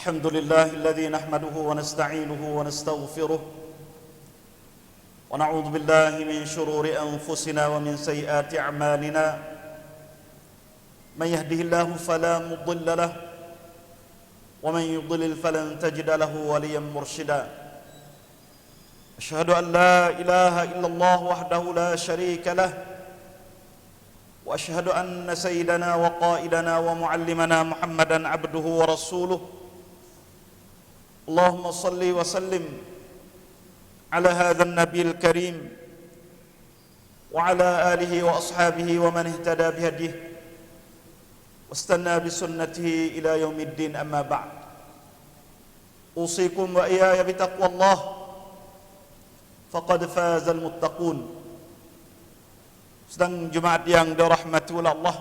الحمد لله الذي نحمده ونستعينه ونستغفره ونعوذ بالله من شرور أنفسنا ومن سيئات أعمالنا من يهده الله فلا مضل له ومن يضلل فلن تجد له وليا مرشدا أشهد أن لا إله إلا الله وحده لا شريك له وأشهد أن سيدنا وقائدنا ومعلمنا محمدا عبده ورسوله اللهم صل وسلم على هذا النبي الكريم وعلى آله وأصحابه ومن اهتدى بهديه واستنى بسنته إلى يوم الدين أما بعد أوصيكم وإياي بتقوى الله فقد فاز المتقون. Sedang Jumaat yang dirahmati oleh Allah,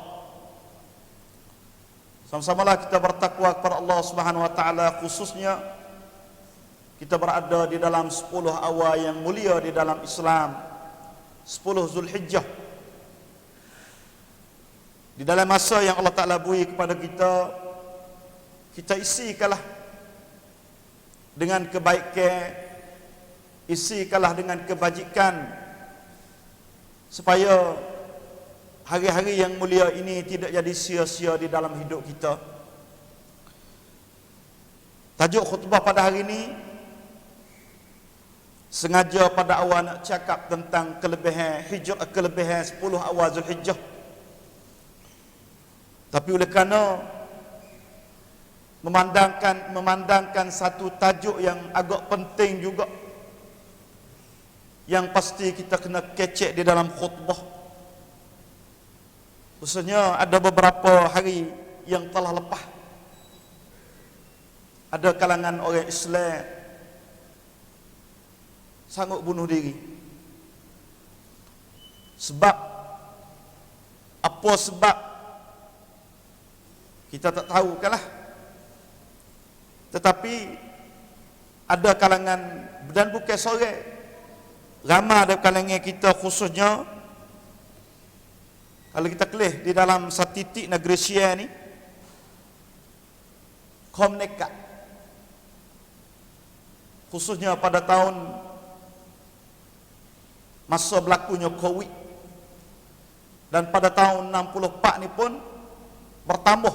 sama-samalah kita bertakwa kepada Allah Subhanahu wa taala, khususnya kita berada di dalam 10 awal yang mulia di dalam Islam, 10 Zulhijjah. Di dalam masa yang Allah Ta'ala beri kepada kita, kita isikanlah dengan kebaikan, isikanlah dengan kebajikan, supaya hari-hari yang mulia ini tidak jadi sia-sia di dalam hidup kita. Tajuk khutbah pada hari ini, sengaja pada awal nak cakap tentang kelebihan 10 awal Zulhijjah. Tapi oleh kerana memandangkan satu tajuk yang agak penting juga, yang pasti kita kena kecek di dalam khutbah. Khususnya ada beberapa hari yang telah lepas, ada kalangan orang Islam sanggup bunuh diri. Sebab apa sebab kita tak tahu kalah. Tetapi ada kalangan, dan bukan seorang, ramai ada kalangan kita, khususnya kalau kita kelih di dalam satu titik negeri Syia ni, kaum nekat, khususnya pada tahun masa berlakunya Covid, dan pada tahun 64 ni pun bertambah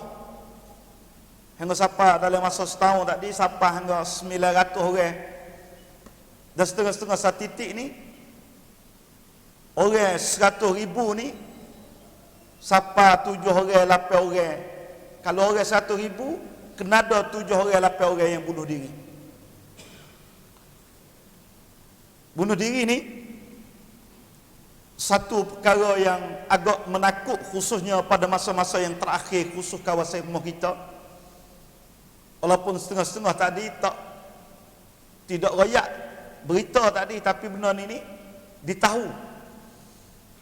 hingga sampai dalam masa setahun tadi sampai hingga 900 orang. Dan setengah-setengah satu titik ni, orang 100,000 ni sampai 7 orang 8 orang. Kalau orang 100,000, kena ada 7 orang 8 orang yang bunuh diri. Bunuh diri ni satu perkara yang agak menakut, khususnya pada masa-masa yang terakhir, khusus kawasan rumah kita. Walaupun setengah-setengah tadi tidak royak berita tadi, tapi benda ni ditahu.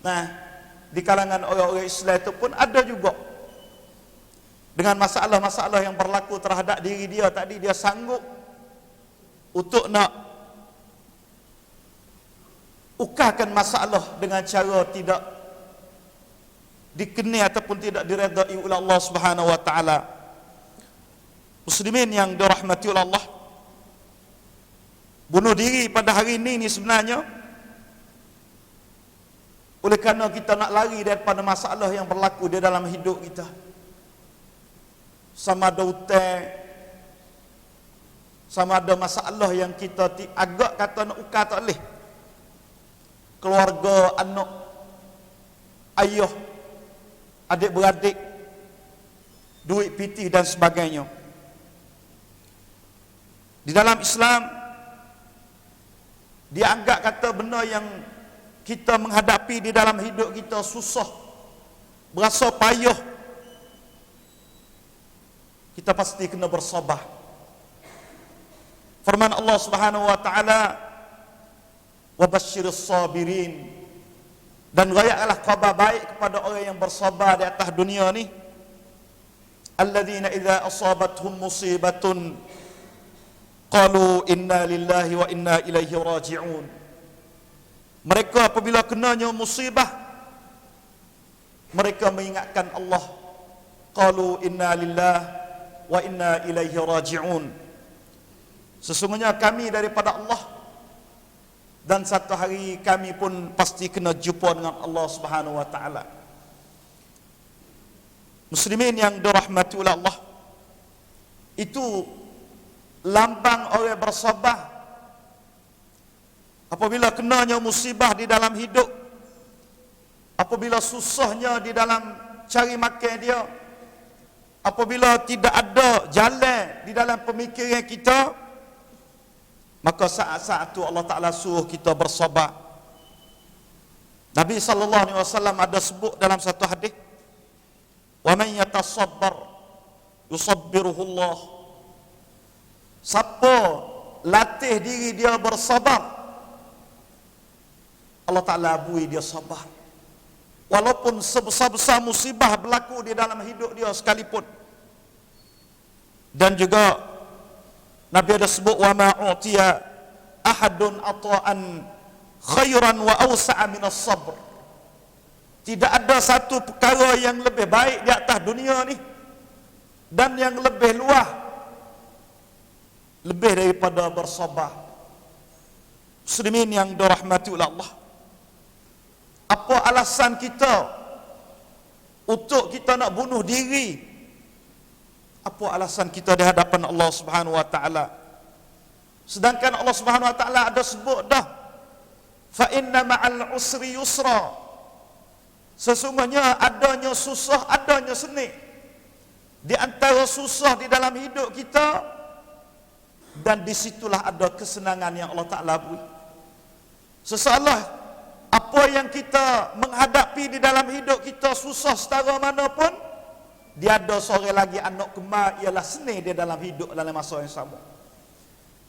Nah, di kalangan orang-orang Islam itu pun ada juga dengan masalah-masalah yang berlaku terhadap diri dia tadi, dia sanggup untuk nak ukarkan masalah dengan cara tidak dikenal ataupun tidak diredai oleh Allah Subhanahu wa taala. Muslimin yang dirahmati oleh Allah, bunuh diri pada hari ini sebenarnya oleh kerana kita nak lari daripada masalah yang berlaku di dalam hidup kita. Sama ada hutang, sama ada masalah yang kita agak kata nak ukar tak boleh. Keluarga, anak, ayah, adik-beradik, duit piti dan sebagainya. Di dalam Islam, dia anggap kata benda yang kita menghadapi di dalam hidup kita susah, berasa payah, kita pasti kena bersabar. Firman Allah Subhanahu wa taala, wa basyiris sabirin, dan rayaklah khabar baik kepada orang yang bersabar di atas dunia ni. Alladzina idza asabathum musibatun qalu inna lillahi wa inna ilaihi raji'un. Mereka apabila kenanya musibah, mereka mengingatkan Allah. Qalu inna lillahi wa inna ilaihi raji'un. Sesungguhnya kami daripada Allah, dan satu hari kami pun pasti kena jumpa dengan Allah Subhanahu wa taala. Muslimin yang dirahmati oleh Allah, itu lambang orang bersabar. Apabila kenanya musibah di dalam hidup, apabila susahnya di dalam cari makan dia, apabila tidak ada jalan di dalam pemikiran kita, maka saat-saat itu Allah Ta'ala suruh kita bersabar. Nabi SAW ada sebut dalam satu hadis, wa man yatasabbar yusabbiruhu Allah. Siapa latih diri dia bersabar, Allah Ta'ala bui dia sabar. Walaupun sebesar-besar musibah berlaku di dalam hidup dia sekalipun. Dan juga Nabi ada sebut, wa ma utiya ahadun ata'an khairan wa awsa'a minas sabr. Tidak ada satu perkara yang lebih baik di atas dunia ni dan yang lebih luas, lebih daripada bersabar. Muslimin yang dirahmati oleh Allah, apa alasan kita untuk kita nak bunuh diri? Apa alasan kita di hadapan Allah Subhanahu wa taala? Sedangkan Allah Subhanahu wa taala ada sebut dah, fa inna ma'al usri yusra. Sesungguhnya adanya susah, adanya senang. Di antara susah di dalam hidup kita, dan disitulah ada kesenangan yang Allah Ta'ala beri. Sesalah apa yang kita menghadapi di dalam hidup kita, susah setara mana pun, dia ada seorang lagi anak kembar, ialah senang dia dalam hidup dalam masa yang sama.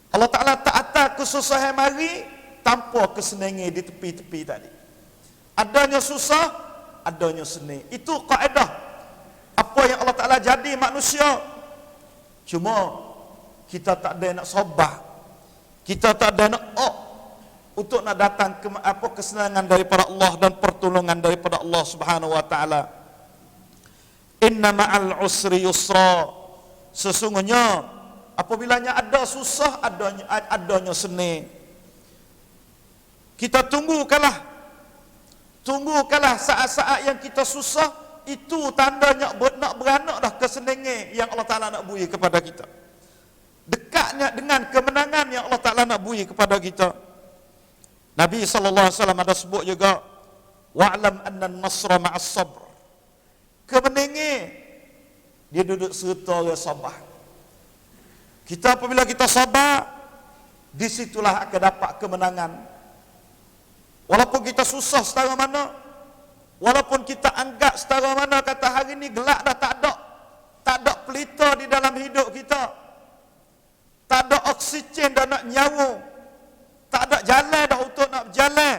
Allah Ta'ala tak atas kesusahan mari tanpa kesenangan di tepi-tepi tadi. Adanya susah, adanya senang. Itu kaedah apa yang Allah Ta'ala jadi manusia. Cuma kita tak ada nak sabar, kita tak ada nak untuk nak datang ke kesenangan daripada Allah dan pertolongan daripada Allah Subhanahu wa taala. Inna ma'al usri yusra. Sesungguhnya apabila ada susah, adanya senang. Kita tunggukanlah saat-saat yang kita susah, itu tandanya nak beranak dah kesenangan yang Allah Ta'ala nak beri kepada kita. Dekatnya dengan kemenangan yang Allah Ta'ala nak beri kepada kita. Nabi SAW ada sebut juga, wa'lam anna an-nasra ma'as sabr. Kemenangan dia duduk serta orang sabar. Kita apabila kita sabar, disitulah akan dapat kemenangan. Walaupun kita susah setara mana, walaupun kita anggap setara mana, kata hari ni gelap dah, tak ada pelita di dalam hidup kita, tak ada oksigen dah nak nyawa, tak ada jalan dah untuk nak berjalan.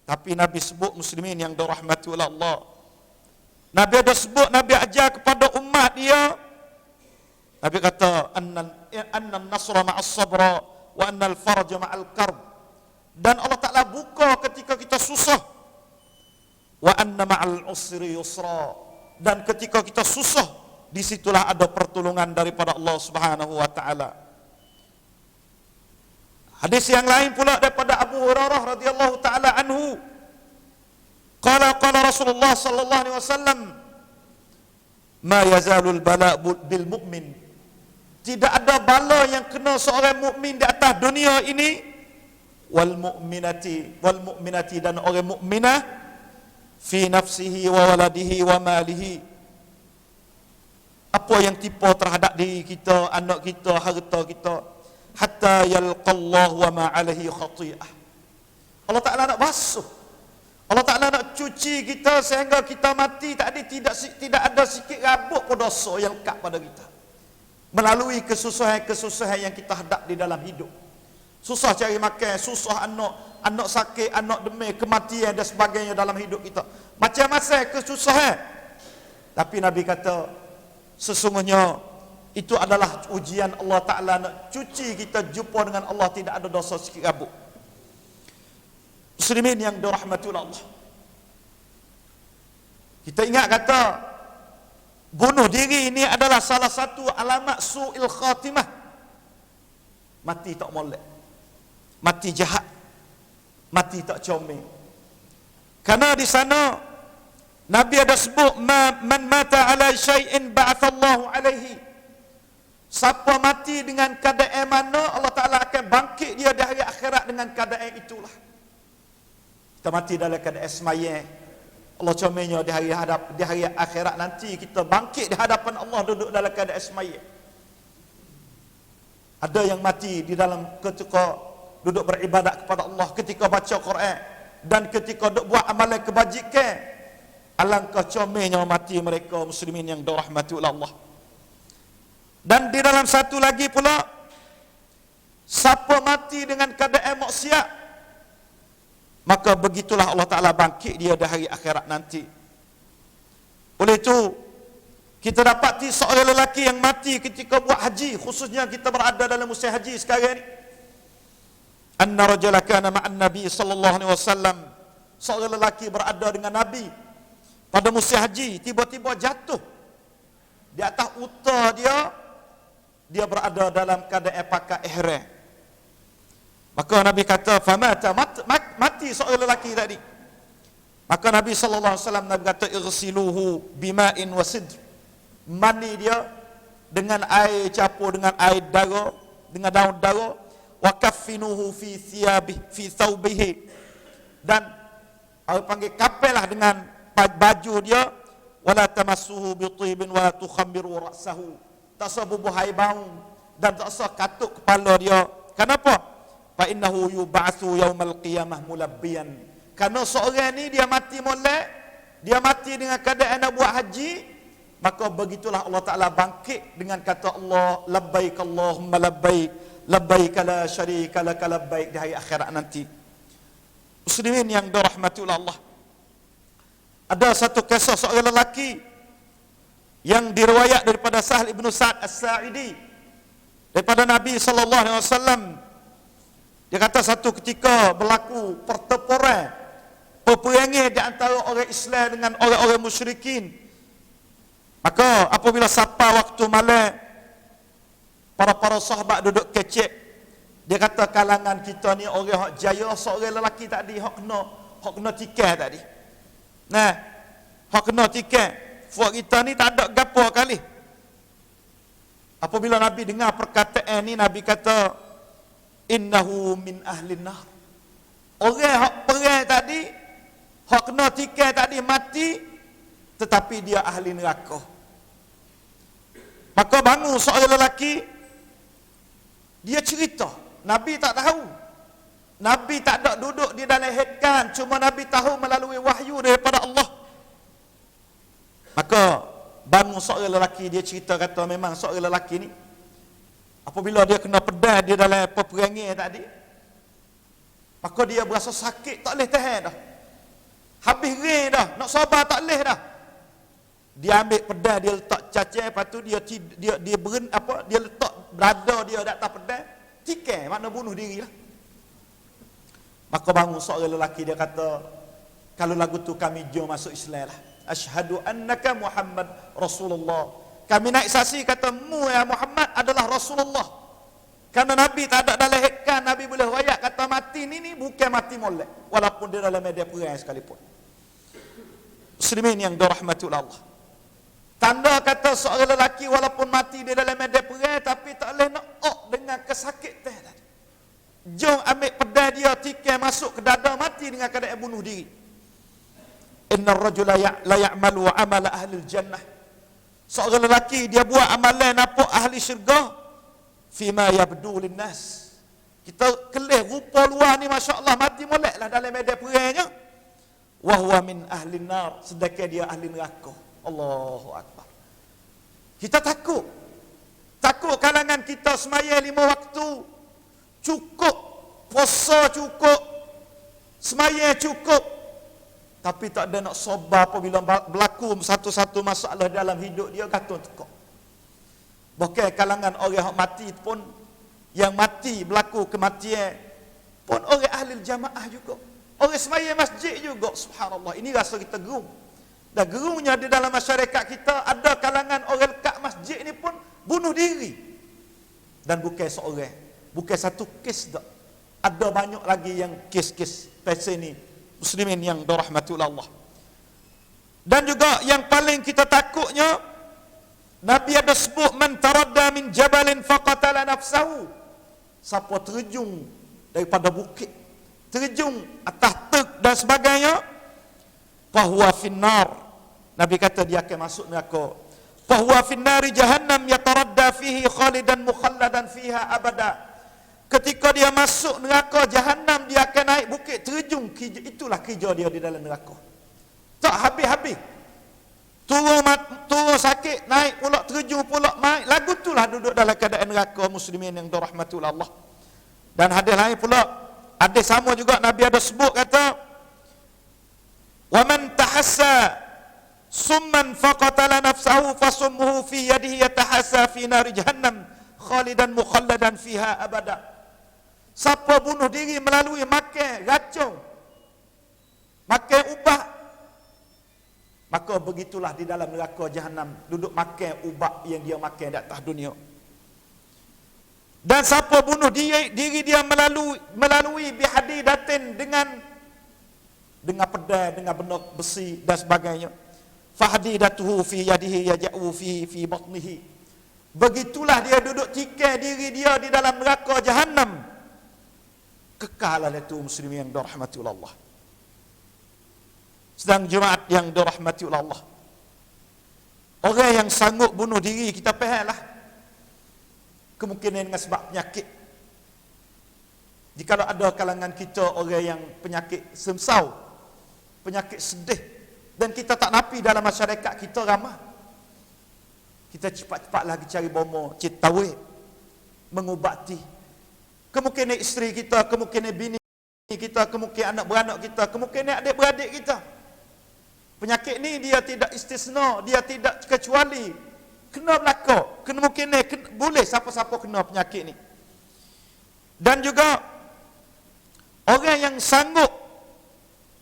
Tapi Nabi sebut, muslimin yang dirahmati oleh Allah, Nabi ada sebut, Nabi ajar kepada umat dia, Nabi kata, annan nasra ma'as sabra wa annal farja ma'al karb. Dan Allah Ta'ala buka ketika kita susah. Wa anna ma'al usri yusra. Dan ketika kita susah, disitulah ada pertolongan daripada Allah Subhanahu wa ta'ala. Hadis yang lain pula daripada Abu Hurairah radhiyallahu ta'ala anhu, qala Rasulullah sallallahu alaihi wasallam, ma yazalul bala' bil mu'min. Tidak ada bala yang kena seorang mukmin di atas dunia ini, wal mu'minati dan orang mukminah, fi nafsihi wa waladihi wa malihi. Apa yang tipu terhadap diri kita, anak kita, harta kita, hatta yalqallahu wa ma alaihi khati'ah. Allah Ta'ala nak basuh, Allah Ta'ala nak cuci kita sehingga kita mati tidak ada sikit rabuk pun dosa yang lekat pada kita. Melalui kesusahan-kesusahan yang kita hadap di dalam hidup. Susah cari makan, susah anak sakit, anak demam, kematian dan sebagainya dalam hidup kita. Macam-macam kesusahan. Tapi Nabi kata, sesungguhnya itu adalah ujian Allah Ta'ala nak cuci kita, jumpa dengan Allah tidak ada dosa sikit rabuk. Muslimin yang dirahmati oleh Allah, kita ingat kata bunuh diri ini adalah salah satu alamat su'il khatimah. Mati tak molek, mati jahat, mati tak comel. Karena di sana Nabi ada sebut man mata ala syai'in ba'athallahu alaihi. Siapa mati dengan keadaan mana, Allah Ta'ala akan bangkit dia di hari akhirat dengan keadaan itulah. Kita mati dalam keadaan semayang, Allah comelnya di hari akhirat nanti kita bangkit di hadapan Allah duduk dalam keadaan semayang. Ada yang mati di dalam ketika duduk beribadat kepada Allah, ketika baca Quran dan ketika duduk buat amalan kebajikan. Alangkah comelnya mati mereka muslimin yang dirahmati oleh Allah. Dan di dalam satu lagi pula, siapa mati dengan keadaan maksiat, maka begitulah Allah Ta'ala bangkit dia di hari akhirat nanti. Oleh itu, kita dapati seorang lelaki yang mati ketika buat haji, khususnya kita berada dalam musim haji sekarang ni. Anna rajula kana ma'an Nabi sallallahu alaihi wasallam. Seorang lelaki berada dengan Nabi pada musim haji, tiba-tiba jatuh di atas unta dia berada dalam keadaan pakai ihram. Maka Nabi kata, famata, mati seorang lelaki tadi. Maka Nabi sallallahu alaihi wasallam Nabi kata, irsiluhu bima'in wa sidr. Mandi dia dengan air campur dengan air dara, dengan daun dara, wa kaffinuhu fi thawbihi. Dan orang panggil kapelah dengan baju dia, wala tamassuhu bi tibin wala tukhammiru ra'sahu. Tak usah bubuh air bau dan tak usah katuk kepala dia. Kenapa? Fa innahu yub'atsu yaumal qiyamah mulabbiyan. Karena seorang ni dia mati molek, dia mati dengan keadaan nak buat haji, maka begitulah Allah Ta'ala bangkit dengan kata Allah, labbaik Allahumma labbaik, labbaik la syarika lak labbaik, di hari akhirat nanti. Muslimin yang dirahmati oleh Allah, ada satu kisah seorang lelaki yang diriwayat daripada Sahal ibn Sa'ad As-Sa'idi daripada Nabi sallallahu alaihi wasallam. Dia kata satu ketika berlaku pertempuran, peperangan di antara orang Islam dengan orang-orang musyrikin. Maka apabila sampai waktu malam, para sahabat duduk kecek. Dia kata kalangan kita ni orang hak jaya, seorang lelaki tadi hak kena tikai tadi. Nah, hak kena tikai. Fuak kita ni tak ada gapo kali. Apabila Nabi dengar perkataan ni, Nabi kata, innahu min ahlin nar. Orang hak perang tadi, hak kena tikai tadi mati, tetapi dia ahli neraka. Maka bangun seorang lelaki, dia cerita. Nabi tak tahu. Nabi tak ada duduk di dalam headkan, cuma Nabi tahu melalui wahyu daripada Allah. Maka bangun seorang lelaki, dia cerita kata memang seorang lelaki ni apabila dia kena pedang di dalam peperangan tadi, maka dia berasa sakit, tak boleh tahan dah. Habis ring dah, nak sabar tak boleh dah. Dia ambil pedang, dia letak cacing, lepas tu dia letak dada dia di atas pedang, tikai, makna bunuh diri lah. Maka bangun seorang lelaki, dia kata, kalau lagu tu kami jom masuk Islam lah. Asyhadu annaka Muhammad Rasulullah. Kami naik saksi kata mu ya Muhammad adalah Rasulullah. Karena Nabi tak ada dalam hikam, Nabi boleh rayak kata mati ni bukan mati molek, walaupun dia dalam media perang sekalipun. Muslimin yang dirahmati oleh Allah, tanda kata seorang lelaki walaupun mati dia dalam media perang, tapi tak boleh nak dengan kesakitan tadi. Jom ambil pedang dia, tikai masuk ke dada, mati dengan keadaan bunuh diri. Innar rajula la ya'malu amala ahli jannah. Seorang lelaki dia buat amalan nampak ahli syurga, fima yabdu linnas. Kita kelih rupa luar ni masya-Allah mati moleklah dalam medan perangnya. Wa huwa min ahli nar, sedekah dia ahli neraka. Allahu akbar. Kita takut. Takut kalangan kita sembahyang 5 waktu cukup, puasa cukup, sembahyang cukup, tapi tak ada nak sabar apabila berlaku satu-satu masalah dalam hidup dia, gantung tekuk. Bahkan kalangan orang yang mati pun, yang mati berlaku kematian pun orang ahli jamaah juga, orang sembahyang masjid juga. Subhanallah, ini rasa kita geram. Dan gerunya di dalam masyarakat kita, ada kalangan orang lekat masjid ni pun bunuh diri. Dan bukan seorang, bukan satu kes dah. Ada banyak lagi yang kes-kes pasal ni, muslimin yang dirahmati Allah. Dan juga yang paling kita takutnya, Nabi ada sebut, man taradda min jabalin faqatala nafsahu. Siapa terjun daripada bukit, terjun atas tek dan sebagainya, fahuwa finnar. Nabi kata dia akan masuk neraka. Fahuwa finnari jahannam yataradda fihi khalidan mukhalladan fiha abada. Ketika dia masuk neraka jahannam, dia akan naik bukit, terjun. Itulah kerja dia di dalam neraka. Tak habis-habis. Turun sakit, naik pula, terjun pula, naik. Lagu itulah duduk dalam keadaan neraka, muslimin yang dirahmati Allah. Dan hadis lain pula, hadis sama juga Nabi ada sebut, kata, wa man tahassa summan faqatala nafsahu fasummuhu fi yadihi yatahassa fi nari jahannam khalidan mukhalladan fiha abada. Siapa bunuh diri melalui makan racun, makan ubat, maka begitulah di dalam neraka jahannam, duduk makan ubat yang dia makan di atas dunia. Dan siapa bunuh diri dia melalui bihadidatin, dengan pedang, dengan benda besi dan sebagainya, fahdidatuhu fi yadihi yaj'u fi batnihi. Begitulah dia duduk tikar diri dia di dalam neraka jahannam. Kekal itu, muslimin yang dirahmati Allah. Sedang jemaat yang dirahmati Allah, orang yang sanggup bunuh diri, kita fahamlah kemungkinan dengan sebab penyakit. Jika ada kalangan kita orang yang penyakit semsau, penyakit sedih, dan kita tak napi dalam masyarakat kita ramah, kita cepat-cepat lagi cari bomo, citawai, mengubati. Kemungkinan isteri kita, kemungkinan bini kita, kemungkinan anak beranak kita, kemungkinan adik-beradik kita. Penyakit ni dia tidak istisna, dia tidak kecuali, kena berlaku, kena mungkin boleh siapa-siapa kena penyakit ni. Dan juga orang yang sanggup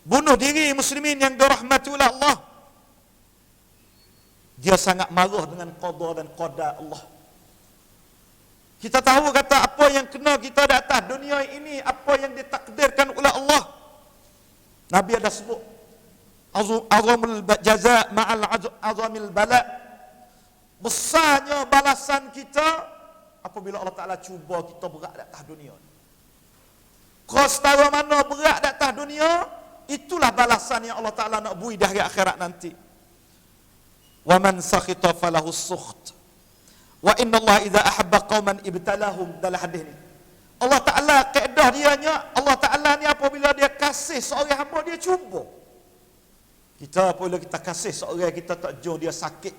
bunuh diri, muslimin yang dirahmati Allah, dia sangat marah dengan qada dan qadar Allah. Kita tahu kata apa yang kena kita di atas dunia ini, apa yang ditakdirkan oleh Allah. Nabi ada sebut, azamul jaza ma'al azamil bala. Besarnya balasan kita apabila Allah Ta'ala cuba kita berat di atas dunia. Kalau setara mana berat di atas dunia, itulah balasan yang Allah Ta'ala nak beri di hari akhirat nanti. Wa man sakhita falahu sukht. Wa inna Allah idza ahabba qauman ibtalahum. Dalam hadis ni, Allah Ta'ala kaedah dianya, Allah Ta'ala ni apabila dia kasih seorang hamba, dia cuba. Kita apabila kita kasih seorang, kita tak jom dia sakit,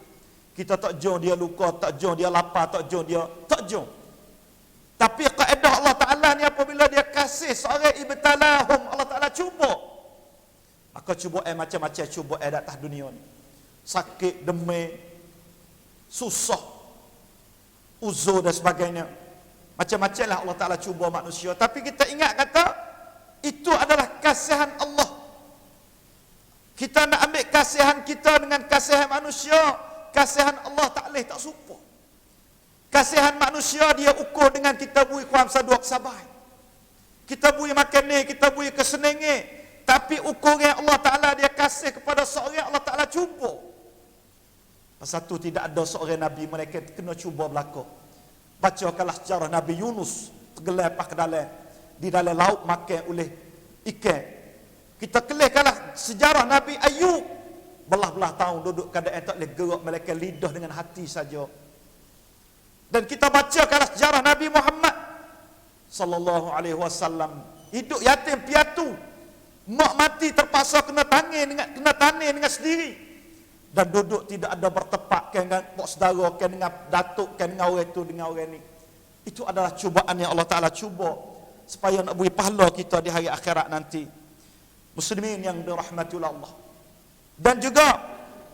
kita tak jom dia luka, tak jom dia lapar, tak jom dia, tak jom. Tapi kaedah Allah Ta'ala ni apabila dia kasih seorang ibtalahum, Allah Ta'ala cuba. Maka cuba macam-macam cuba di atas dunia ni. Sakit, demam, susah, uzur dan sebagainya. Macam-macam lah Allah Ta'ala cuba manusia. Tapi kita ingat kata, itu adalah kasihan Allah. Kita nak ambil kasihan kita dengan kasihan manusia, kasihan Allah tak boleh, tak serupa. Kasihan manusia dia ukur dengan kita beri kuam saduk sabai, kita beri makan ni, kita beri kesenangan. Tapi ukuran Allah Ta'ala dia kasih kepada seorang, Allah Ta'ala cuba. Pasal tu tidak ada seorang Nabi mereka kena cuba berlaku. Bacakanlah sejarah Nabi Yunus tenggelam ke dalam, di dalam laut makan oleh ikan. Kita kelihkanlah sejarah Nabi Ayub, belah-belah tahun duduk keadaan tak boleh gerak, melainkan lidah dengan hati saja. Dan kita bacakanlah sejarah Nabi Muhammad sallallahu alaihi wasallam, hidup yatim piatu, mak mati terpaksa kena tangis dengan sendiri, dan duduk tidak ada bertepak dengan mak saudara, dengan datuk, dengan orang itu, dengan orang ni. Itu adalah cubaan yang Allah Ta'ala cuba supaya nak beri pahala kita di hari akhirat nanti, muslimin yang dirahmati Allah. Dan juga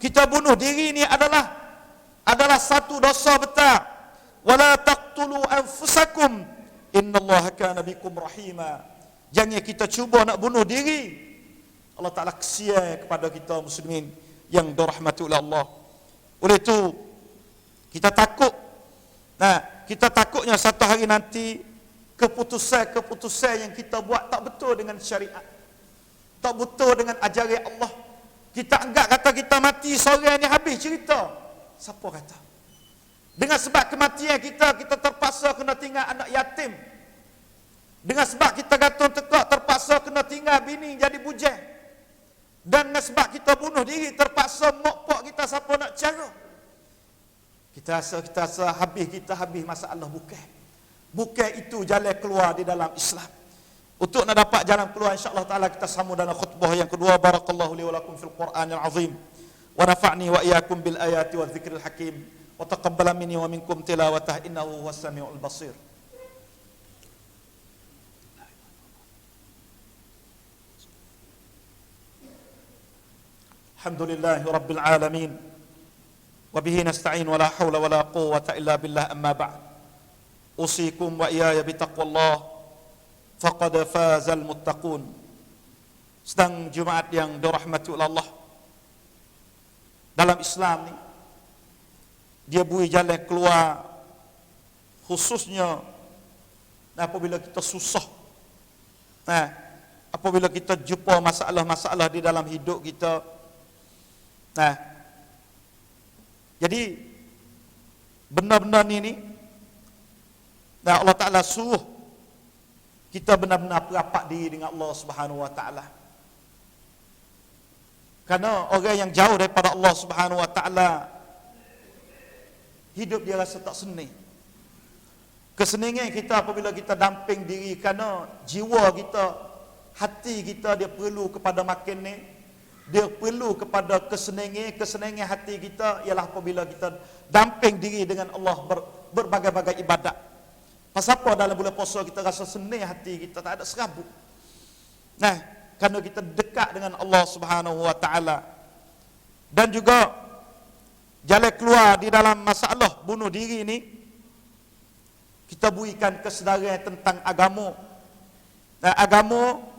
kita bunuh diri ni adalah satu dosa besar. Wala taqtulu anfusakum innallaha kana bikum rahima. Jangan kita cuba nak bunuh diri. Allah Ta'ala kesian kepada kita, muslimin yang dirahmati oleh Allah. Oleh itu kita takut. Kita takutnya satu hari nanti keputusan yang kita buat tak betul dengan syariat, tak betul dengan ajaran Allah. Kita anggap kata kita mati seorang ni habis cerita. Siapa kata? Dengan sebab kematian kita terpaksa kena tinggal anak yatim. Dengan sebab kita gantung tekak terpaksa kena tinggal bini jadi bujang. Dan dengan sebab kita bunuh diri terpaksa mak pak kita siapa nak cara. Kita rasa habis masalah bukan itu jalan keluar di dalam Islam. Untuk nak dapat jalan keluar insya-Allah taala kita sambung dalam khutbah yang kedua. Barakallahu li wa lakum fil Qur'anil azim wa nafa'ni wa iyyakum bil ayati wadh dzikril hakim wa taqabbala minni wa minkum tilawatah innahu huwas samiul basir. Alhamdulillahi rabbil alamin wa bihi nasta'in wa la hawla wa la quwwata illa billah amma ba'd. Usikum wa iyaya bitaqwallah faqad fazal muttaqun. Sedang Jumaat yang dirahmati oleh Allah, dalam Islam ni dia beri jalan keluar, khususnya apabila kita susah, apabila kita jumpa masalah-masalah di dalam hidup kita. Jadi benar-benar ni Allah Ta'ala suruh kita benar-benar berapak diri dengan Allah Subhanahu Wa Ta'ala. Karena orang yang jauh daripada Allah Subhanahu Wa Ta'ala, hidup dia rasa tak senang. Kesenangan kita apabila kita damping diri, kerana jiwa kita, hati kita dia perlu kepada makan ni. Dia perlu kepada kesenangan hati kita ialah apabila kita damping diri dengan Allah berbagai-bagai ibadat. Pasal apa dalam bulan puasa kita rasa senang hati kita, tak ada serabut. Kerana kita dekat dengan Allah Subhanahu Wa Ta'ala. Dan juga jalan keluar di dalam masalah bunuh diri ni, kita berikan kesedaran tentang agama. Agama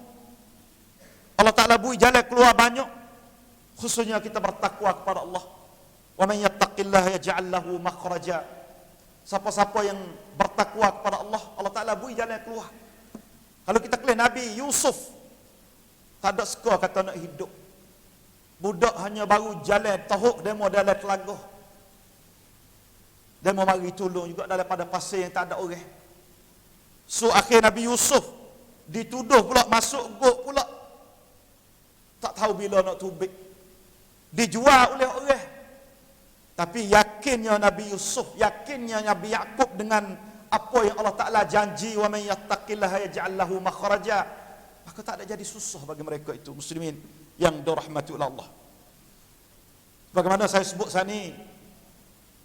Allah Ta'ala beri jalan keluar banyak, khususnya kita bertakwa kepada Allah. Wa man yattaqillaha yaj'al lahu makhraja. Siapa-siapa yang bertakwa kepada Allah, Allah Ta'ala beri jalan keluar. Kalau kita kelihat Nabi Yusuf, tak ada suka kata nak hidup. Budak hanya baru jalan tahuk demo dalam telaga. Demo mari tolong juga daripada pasir yang tak ada orang. So akhir Nabi Yusuf dituduh pula masuk gok pula. Tak tahu bila nak tubik. Dijual oleh orang. Tapi yakinnya Nabi Yusuf, yakinnya Nabi Yaqub dengan apa yang Allah Ta'ala janji, wa man yattaqillaha yaj'al lahu makhraja, maka tak ada jadi susah bagi mereka itu, muslimin yang dirahmati oleh Allah. Bagaimana saya sebut sani,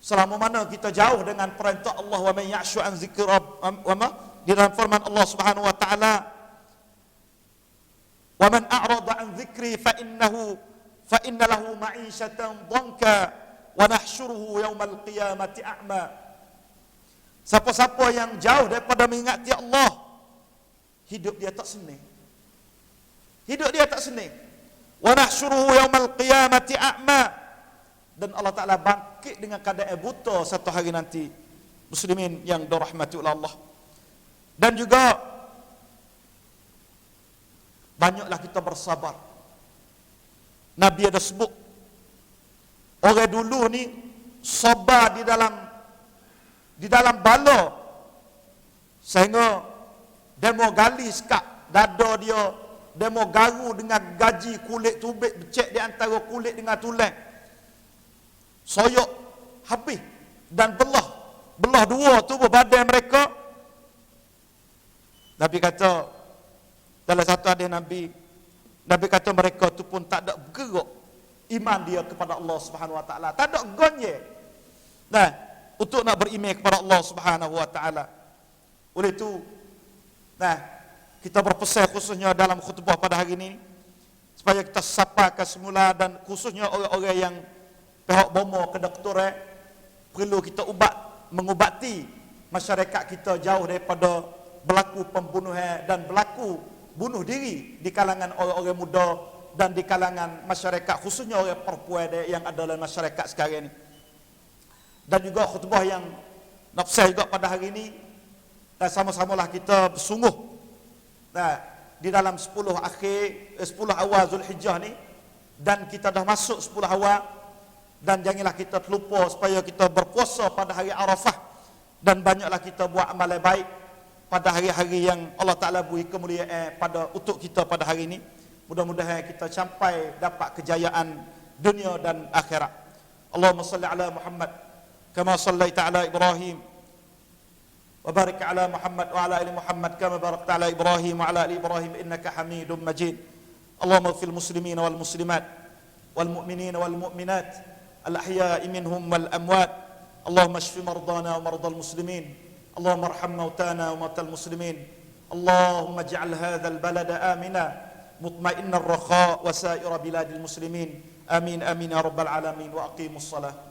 selama mana kita jauh dengan perintah Allah, wa man ya'shu an dzikri di dalam firman Allah Subhanahu Wa Ta'ala, wa man a'rada an dzikri fa inna lahu ma'isyatan dhanka wa nahsyuruhu yaumal qiyamati a'ma. Siapa-siapa yang jauh daripada mengingati Allah, hidup dia tak senang. Hidup dia tak senang. Wa nahsyuruhu yaumal qiyamati a'ma. Dan Allah Ta'ala bangkit dengan keadaan buta satu hari nanti, muslimin yang dirahmati oleh Allah. Dan juga banyaklah kita bersabar. Nabi ada sebut, orang dulu ni sabar di dalam bala, sehingga demo gali sekak dada dia, demo garu dengan gaji kulit tubik becek di antara kulit dengan tulang, soyok habis dan belah dua tubuh badan mereka. Nabi kata, dalam satu hadis Nabi kata mereka tu pun tak ada bergerak iman dia kepada Allah Subhanahu Wa Ta'ala, tak ada gonye untuk nak beriman kepada Allah Subhanahu Wa Ta'ala. Oleh itu kita berpesan khususnya dalam khutbah pada hari ini, supaya kita sapakan semula, dan khususnya orang-orang yang pihak bomo kedoktoran, perlu kita mengubati masyarakat kita jauh daripada berlaku pembunuhan dan berlaku bunuh diri di kalangan orang-orang muda dan di kalangan masyarakat, khususnya orang perempuan yang ada dalam masyarakat sekarang ini. Dan juga khutbah yang nafsah juga pada hari ini, dan sama-samalah kita bersungguh di dalam 10 awal Zulhijjah ni, dan kita dah masuk 10 awal, dan janganlah kita terlupa supaya kita berpuasa pada hari Arafah, dan banyaklah kita buat amal yang baik pada hari-hari yang Allah Ta'ala beri kemuliaan untuk kita pada hari ini. Mudah-mudahan kita sampai dapat kejayaan dunia dan akhirat. Allahumma salli ala Muhammad kama sallaita ala Ibrahim wa barik ala Muhammad wa ala ali Muhammad kama barakta ala Ibrahim wa ala ali Ibrahim innaka Hamidum Majid. Allahumma ighfir muslimin wal muslimat wal mu'minin wal mu'minat al ahya'i minhum wal amwat. Allahumma shfi mardana wa mardal muslimin. Allahumma arham mautana wa mautal muslimin. Allahumma ij'al hadzal balada amina mutma'innar rakha wa sa'ira biladil muslimin. Amin amin ya rabbal alamin. Wa aqimus salah.